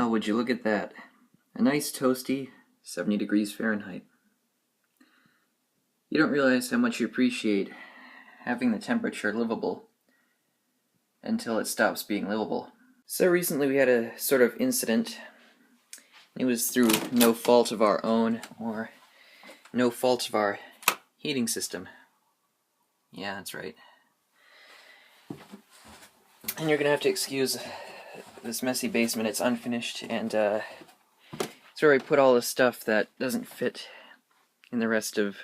Wow, would you look at that. A nice toasty 70 degrees Fahrenheit. You don't realize how much you appreciate having the temperature livable until it stops being livable. So recently we had a sort of incident. It was through no fault of our own or no fault of our heating system. Yeah, that's right. And you're gonna have to excuse this messy basement. It's unfinished, and it's where I put all the stuff that doesn't fit in the rest of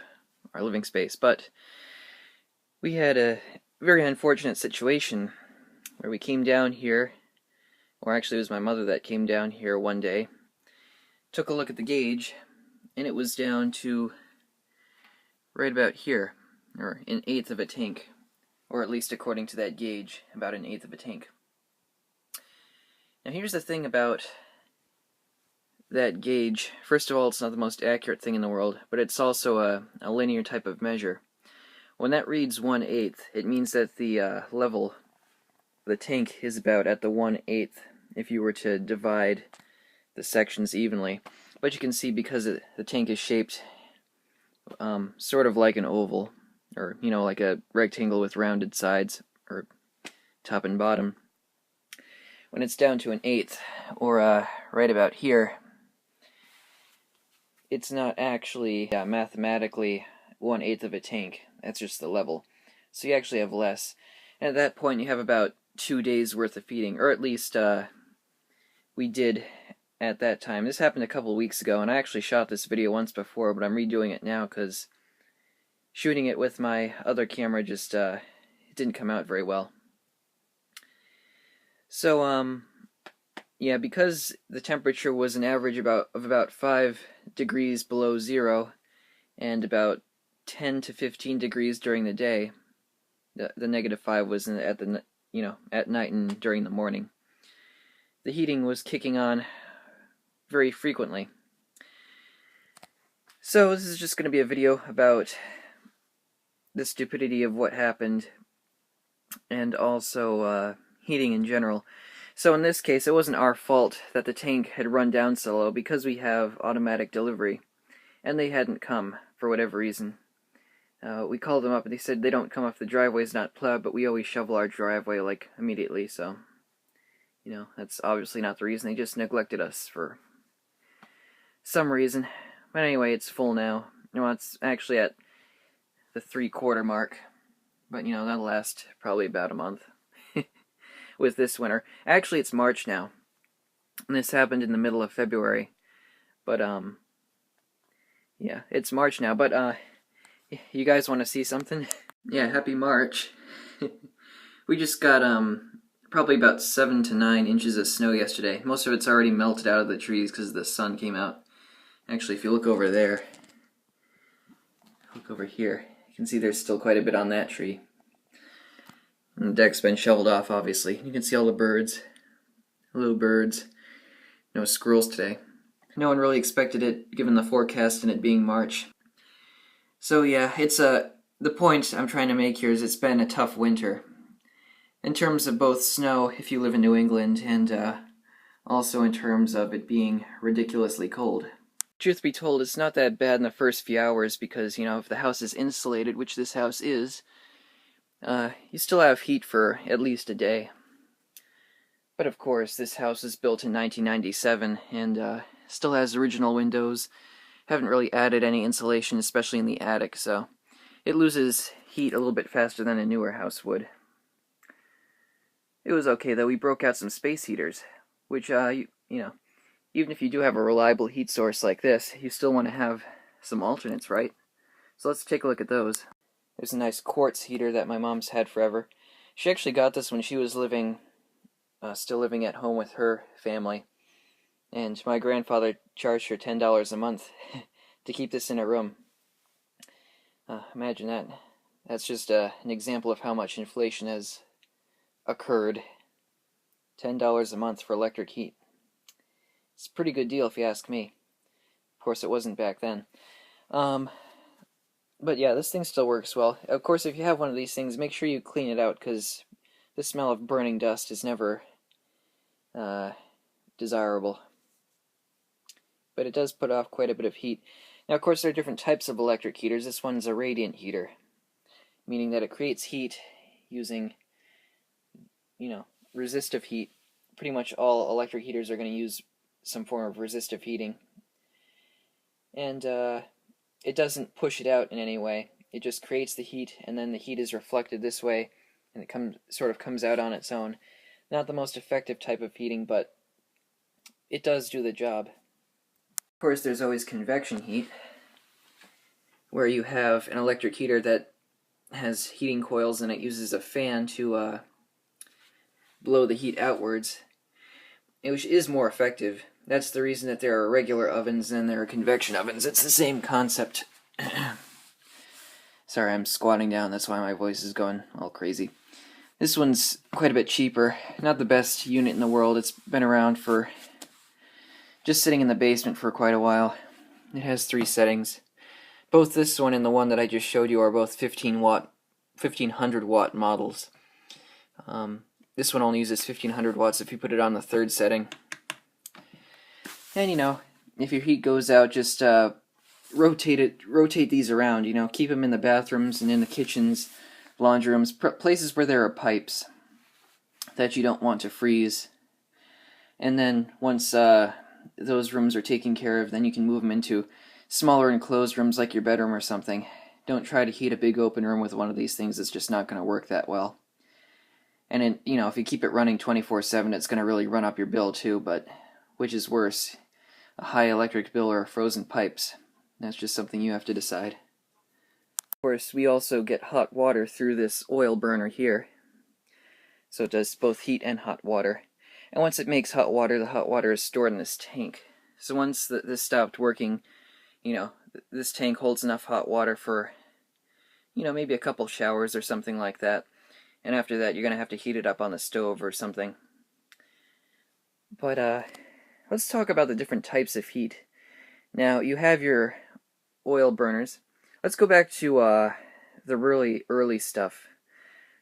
our living space. But we had a very unfortunate situation where we came down here, or actually it was my mother that came down here one day, took a look at the gauge, and it was down to right about here, or an eighth of a tank, or at least according to that gauge, about an eighth of a tank. Now here's the thing about that gauge. First of all, it's not the most accurate thing in the world, but it's also a linear type of measure. When that reads 1/8, it means that the level of the tank is about at the 1/8 if you were to divide the sections evenly. But you can see because the tank is shaped sort of like an oval, or like a rectangle with rounded sides, or top and bottom. When it's down to an eighth, or right about here, it's not actually mathematically 1/8 of a tank. That's just the level. So you actually have less. And at that point you have about 2 days worth of feeding, or at least we did at that time. This happened a couple of weeks ago, and I actually shot this video once before, but I'm redoing it now because shooting it with my other camera just it didn't come out very well. So yeah, because the temperature was an average of about 5 degrees below zero and about 10 to 15 degrees during the day, the -5 was at night and during the morning. The heating was kicking on very frequently. So this is just going to be a video about the stupidity of what happened, and also heating in general. So in this case, it wasn't our fault that the tank had run down so low, because we have automatic delivery, and they hadn't come for whatever reason. We called them up and they said they don't come if the driveway's not plowed, but we always shovel our driveway like immediately, so that's obviously not the reason. They just neglected us for some reason. But anyway, it's full now. It's actually at the 3/4 mark, but that'll last probably about a month with this winter. Actually, it's March now, and this happened in the middle of February. But yeah, it's March now. But you guys want to see something? Yeah, happy March. We just got probably about 7 to 9 inches of snow yesterday. Most of it's already melted out of the trees because the sun came out. Actually, if you look over there, look over here, you can see there's still quite a bit on that tree. And the deck's been shoveled off, obviously. You can see all the birds. Hello, birds. No squirrels today. No one really expected it, given the forecast and it being March. So yeah, it's the point I'm trying to make here is it's been a tough winter. In terms of both snow, if you live in New England, and also in terms of it being ridiculously cold. Truth be told, it's not that bad in the first few hours because, if the house is insulated, which this house is, you still have heat for at least a day. But of course, this house was built in 1997 and still has original windows. Haven't really added any insulation, especially in the attic, so it loses heat a little bit faster than a newer house would. It was okay though. We broke out some space heaters, which even if you do have a reliable heat source like this, you still want to have some alternates, right? So let's take a look at those. There's a nice quartz heater that my mom's had forever. She actually got this when she was still living at home with her family. And my grandfather charged her $10 a month to keep this in her room. Imagine that. That's just an example of how much inflation has occurred. $10 a month for electric heat. It's a pretty good deal if you ask me. Of course, it wasn't back then. But yeah, this thing still works well. Of course, if you have one of these things, make sure you clean it out, because the smell of burning dust is never desirable. but it does put off quite a bit of heat. Now, of course, there are different types of electric heaters. This one's a radiant heater, meaning that it creates heat using, resistive heat. Pretty much all electric heaters are going to use some form of resistive heating. And it doesn't push it out in any way. It just creates the heat, and then the heat is reflected this way, and it sort of comes out on its own. Not the most effective type of heating, but it does do the job. Of course, there's always convection heat, where you have an electric heater that has heating coils and it uses a fan to blow the heat outwards, which is more effective. That's the reason that there are regular ovens and there are convection ovens. It's the same concept. Sorry, I'm squatting down, that's why my voice is going all crazy. This one's quite a bit cheaper. Not the best unit in the world. It's been around for just sitting in the basement for quite a while. It has 3 settings. Both this one and the one that I just showed you are both 1500 watt models. This one only uses 1500 watts if you put it on the 3rd setting. And if your heat goes out, just rotate these around, keep them in the bathrooms and in the kitchens, laundry rooms, places where there are pipes that you don't want to freeze. And then once those rooms are taken care of, then you can move them into smaller enclosed rooms like your bedroom or something. Don't try to heat a big open room with one of these things. It's just not going to work that well. And if you keep it running 24/7, it's going to really run up your bill too, but which is worse, a high electric bill or frozen pipes? That's just something you have to decide. Of course, we also get hot water through this oil burner here. So it does both heat and hot water. And once it makes hot water, the hot water is stored in this tank. So once this stopped working, this tank holds enough hot water for, maybe a couple showers or something like that. And after that, you're going to have to heat it up on the stove or something. But let's talk about the different types of heat. Now, you have your oil burners. Let's go back to the really early stuff.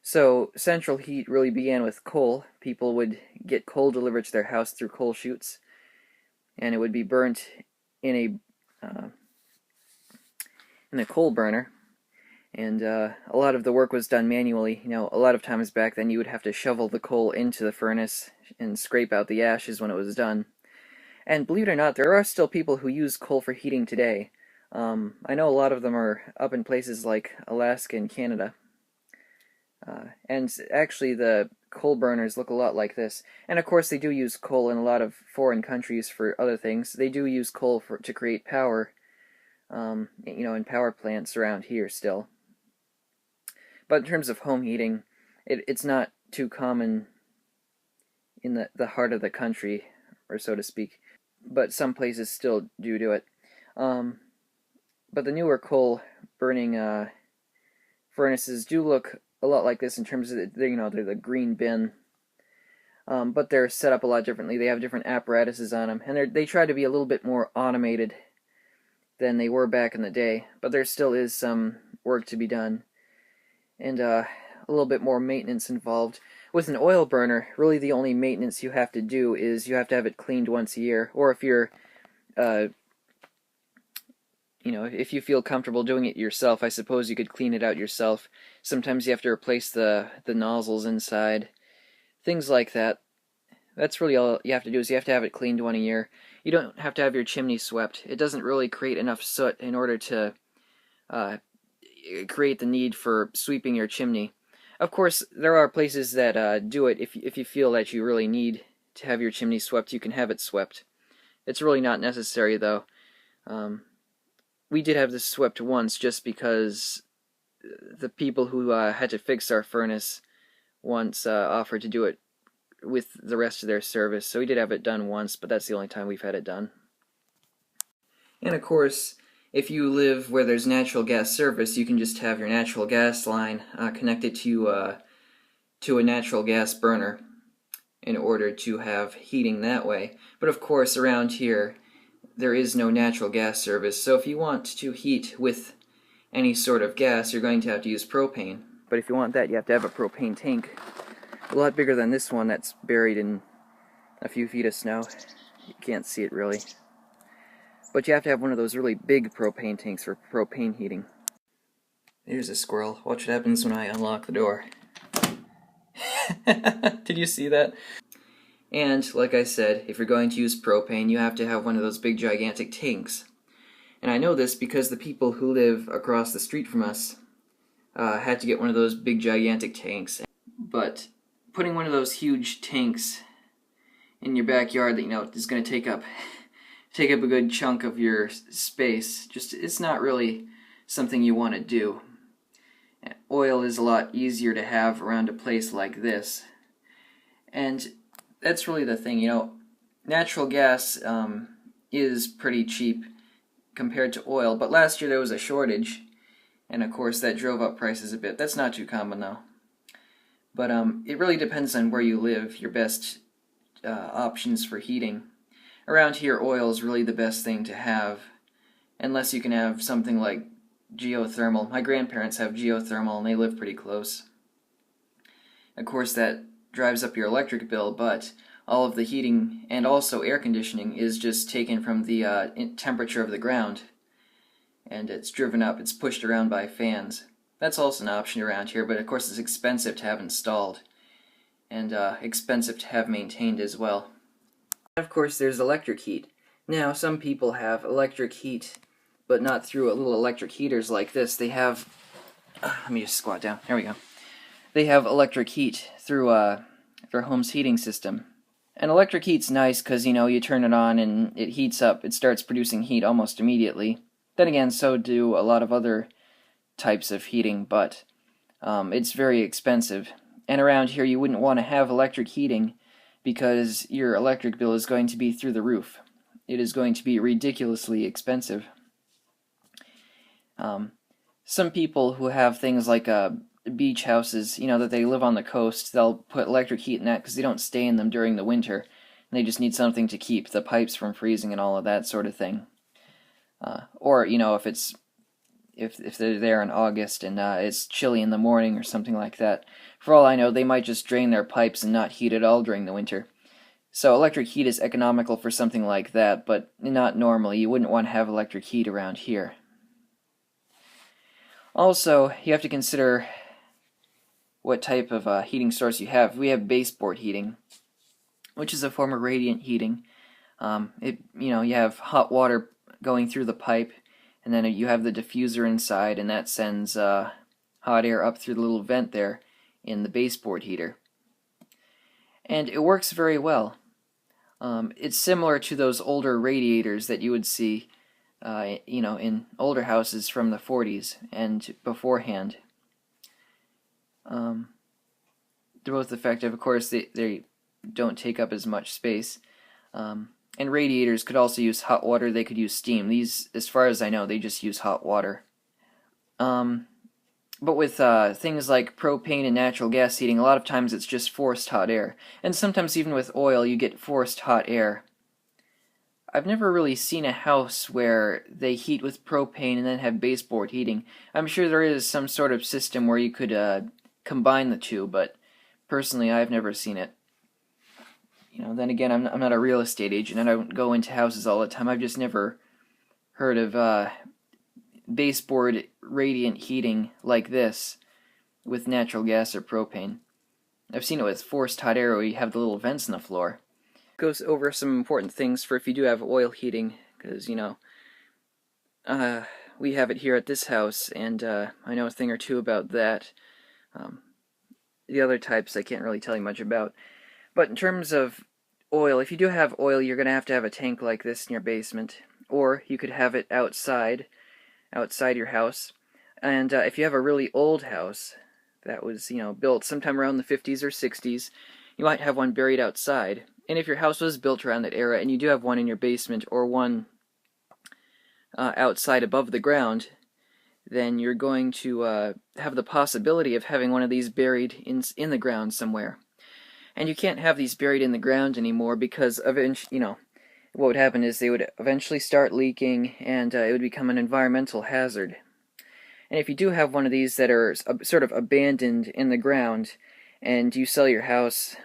So, central heat really began with coal. People would get coal delivered to their house through coal chutes, and it would be burnt in a coal burner. And a lot of the work was done manually. A lot of times back then you would have to shovel the coal into the furnace and scrape out the ashes when it was done. And believe it or not, there are still people who use coal for heating today. I know a lot of them are up in places like Alaska and Canada. And actually the coal burners look a lot like this. And of course they do use coal in a lot of foreign countries for other things. They do use coal to create power, in power plants around here still. But in terms of home heating, it's not too common in the heart of the country, or so to speak. But some places still do it. But the newer coal burning furnaces do look a lot like this in terms of they're the green bin. But they're set up a lot differently. They have different apparatuses on them, and they try to be a little bit more automated than they were back in the day. But there still is some work to be done, and a little bit more maintenance involved. With an oil burner, really the only maintenance you have to do is you have to have it cleaned once a year, or if you're, if you feel comfortable doing it yourself, I suppose you could clean it out yourself. Sometimes you have to replace the nozzles inside, things like that. That's really all you have to do, is you have to have it cleaned once a year. You don't have to have your chimney swept. It doesn't really create enough soot in order to create the need for sweeping your chimney. Of course, there are places that do it. If you feel that you really need to have your chimney swept, you can have it swept. It's really not necessary, though. We did have this swept once just because the people who had to fix our furnace once offered to do it with the rest of their service. So we did have it done once, but that's the only time we've had it done. And of course, if you live where there's natural gas service, you can just have your natural gas line connected to a natural gas burner in order to have heating that way. But of course, around here, there is no natural gas service, so if you want to heat with any sort of gas, you're going to have to use propane. But if you want that, you have to have a propane tank, a lot bigger than this one that's buried in a few feet of snow. You can't see it really. but you have to have one of those really big propane tanks for propane heating. Here's a squirrel. Watch what happens when I unlock the door. Did you see that? And, like I said, if you're going to use propane, you have to have one of those big gigantic tanks. And I know this because the people who live across the street from us had to get one of those big gigantic tanks. But putting one of those huge tanks in your backyard that, you know, is going to take up a good chunk of your space, it's not really something you want to do. Oil is a lot easier to have around a place like this. And that's really the thing, you know, natural gas is pretty cheap compared to oil, but last year there was a shortage, and of course that drove up prices a bit. That's not too common though. But it really depends on where you live, your best options for heating. Around here, oil is really the best thing to have, unless you can have something like geothermal. My grandparents have geothermal and they live pretty close. Of course that drives up your electric bill, but all of the heating and also air conditioning is just taken from the temperature of the ground, and it's driven up, it's pushed around by fans. That's also an option around here, but of course it's expensive to have installed, and expensive to have maintained as well. Of course there's electric heat. Now some people have electric heat, but not through little electric heaters like this. They have, let me just squat down, there we go. They have electric heat through their home's heating system. And electric heat's nice because, you know, you turn it on and it heats up. It starts producing heat almost immediately. Then again, so do a lot of other types of heating, but it's very expensive. And around here you wouldn't want to have electric heating because your electric bill is going to be through the roof. It is going to be ridiculously expensive. Some people who have things like beach houses, you know, that they live on the coast, they'll put electric heat in that because they don't stay in them during the winter, and they just need something to keep the pipes from freezing and all of that sort of thing. Or, you know, if they're there in August and it's chilly in the morning or something like that, for all I know, they might just drain their pipes and not heat at all during the winter. So electric heat is economical for something like that, but not normally. You wouldn't want to have electric heat around here. Also, you have to consider what type of heating source you have. We have baseboard heating, which is a form of radiant heating. You have hot water going through the pipe, and then you have the diffuser inside, and that sends hot air up through the little vent there in the baseboard heater. And it works very well. It's similar to those older radiators that you would see, in older houses from the 40s and beforehand. They're both effective. Of course, they don't take up as much space. And radiators could also use hot water. They could use steam. These, as far as I know, they just use hot water. But with things like propane and natural gas heating, a lot of times it's just forced hot air. And sometimes even with oil, you get forced hot air. I've never really seen a house where they heat with propane and then have baseboard heating. I'm sure there is some sort of system where you could combine the two, but personally I've never seen it. Then again, I'm not a real estate agent and I don't go into houses all the time. I've just never heard of baseboard radiant heating like this with natural gas or propane. I've seen it with forced hot air where you have the little vents in the floor. Goes over some important things for if you do have oil heating, because we have it here at this house, and I know a thing or two about that. The other types I can't really tell you much about. But in terms of oil, if you do have oil, you're going to have a tank like this in your basement, or you could have it outside your house. And if you have a really old house that was built sometime around the 50s or 60s, you might have one buried outside. And if your house was built around that era and you do have one in your basement or one outside above the ground, then you're going to have the possibility of having one of these buried in the ground somewhere. And you can't have these buried in the ground anymore because what would happen is they would eventually start leaking and it would become an environmental hazard. And if you do have one of these that are sort of abandoned in the ground and you sell your house,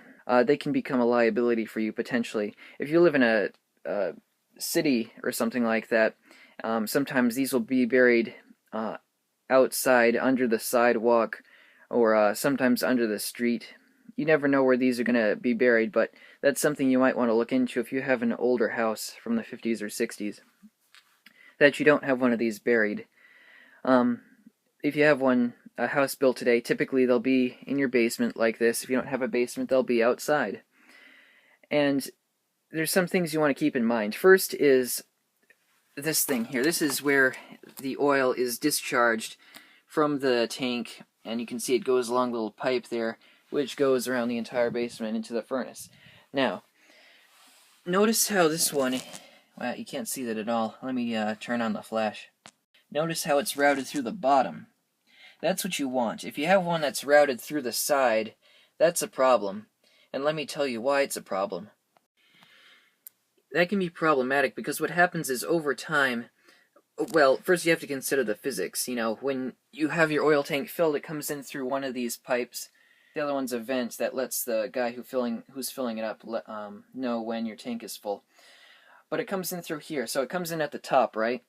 they can become a liability for you potentially. If you live in a city or something like that, sometimes these will be buried outside under the sidewalk, or sometimes under the street. You never know where these are going to be buried, but that's something you might want to look into if you have an older house from the 50s or 60s, that you don't have one of these buried. If you have a house built today, typically they'll be in your basement like this. If you don't have a basement, they'll be outside. And there's some things you want to keep in mind. First is this thing here. This is where the oil is discharged from the tank, and you can see it goes along a little pipe there, which goes around the entire basement into the furnace. Now, notice how this one, well, you can't see that at all. Let me turn on the flash. Notice how it's routed through the bottom. That's what you want. If you have one that's routed through the side, that's a problem. And let me tell you why it's a problem. That can be problematic because what happens is over time, well, first you have to consider the physics. You know, when you have your oil tank filled, it comes in through one of these pipes. The other one's a vent that lets the guy who's filling it up know when your tank is full. But it comes in through here, so it comes in at the top, right?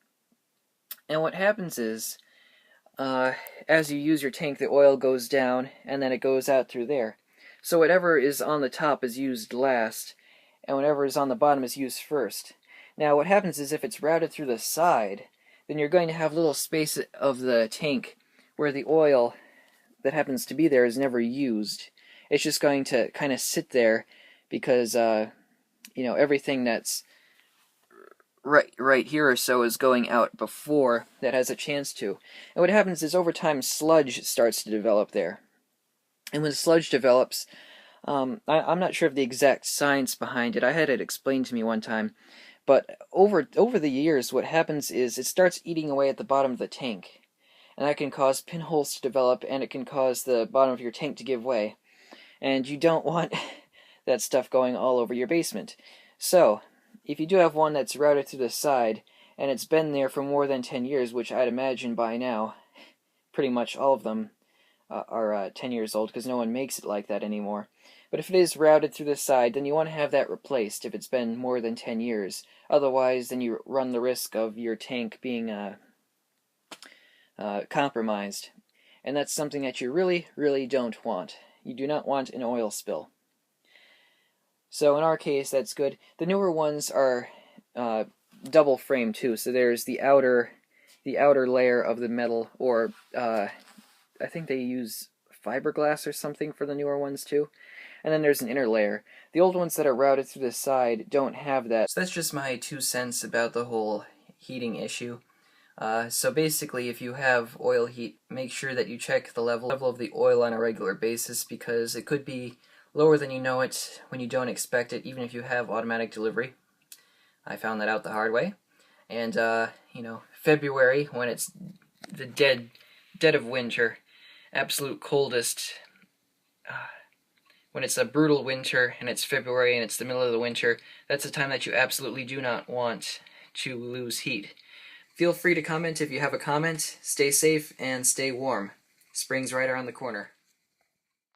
And what happens is, as you use your tank, the oil goes down, and then it goes out through there. So whatever is on the top is used last, and whatever is on the bottom is used first. Now what happens is if it's routed through the side, then you're going to have little space of the tank where the oil that happens to be there is never used. It's just going to kind of sit there because, you know, everything that's right here or so is going out before that has a chance to. And what happens is over time sludge starts to develop there. And when sludge develops, I'm not sure of the exact science behind it. I had it explained to me one time. But over the years, what happens is it starts eating away at the bottom of the tank. And that can cause pinholes to develop, and it can cause the bottom of your tank to give way. And you don't want that stuff going all over your basement. So, if you do have one that's routed to the side, and it's been there for more than 10 years, which I'd imagine by now, pretty much all of them are 10 years old, because no one makes it like that anymore. But if it is routed through the side, then you want to have that replaced if it's been more than 10 years. Otherwise, then you run the risk of your tank being compromised. And that's something that you really, really don't want. You do not want an oil spill. So in our case, that's good. The newer ones are double frame too. So there's the outer layer of the metal, or I think they use fiberglass or something for the newer ones too. And then there's an inner layer. The old ones that are routed through the side don't have that. So that's just my 2 cents about the whole heating issue. So basically, if you have oil heat, make sure that you check the level of the oil on a regular basis, because it could be lower than you know it when you don't expect it, even if you have automatic delivery. I found that out the hard way. And, you know, February, when it's the dead of winter, absolute coldest, when it's a brutal winter and it's February and it's the middle of the winter, that's a time that you absolutely do not want to lose heat. Feel free to comment if you have a comment. Stay safe and stay warm. Spring's right around the corner.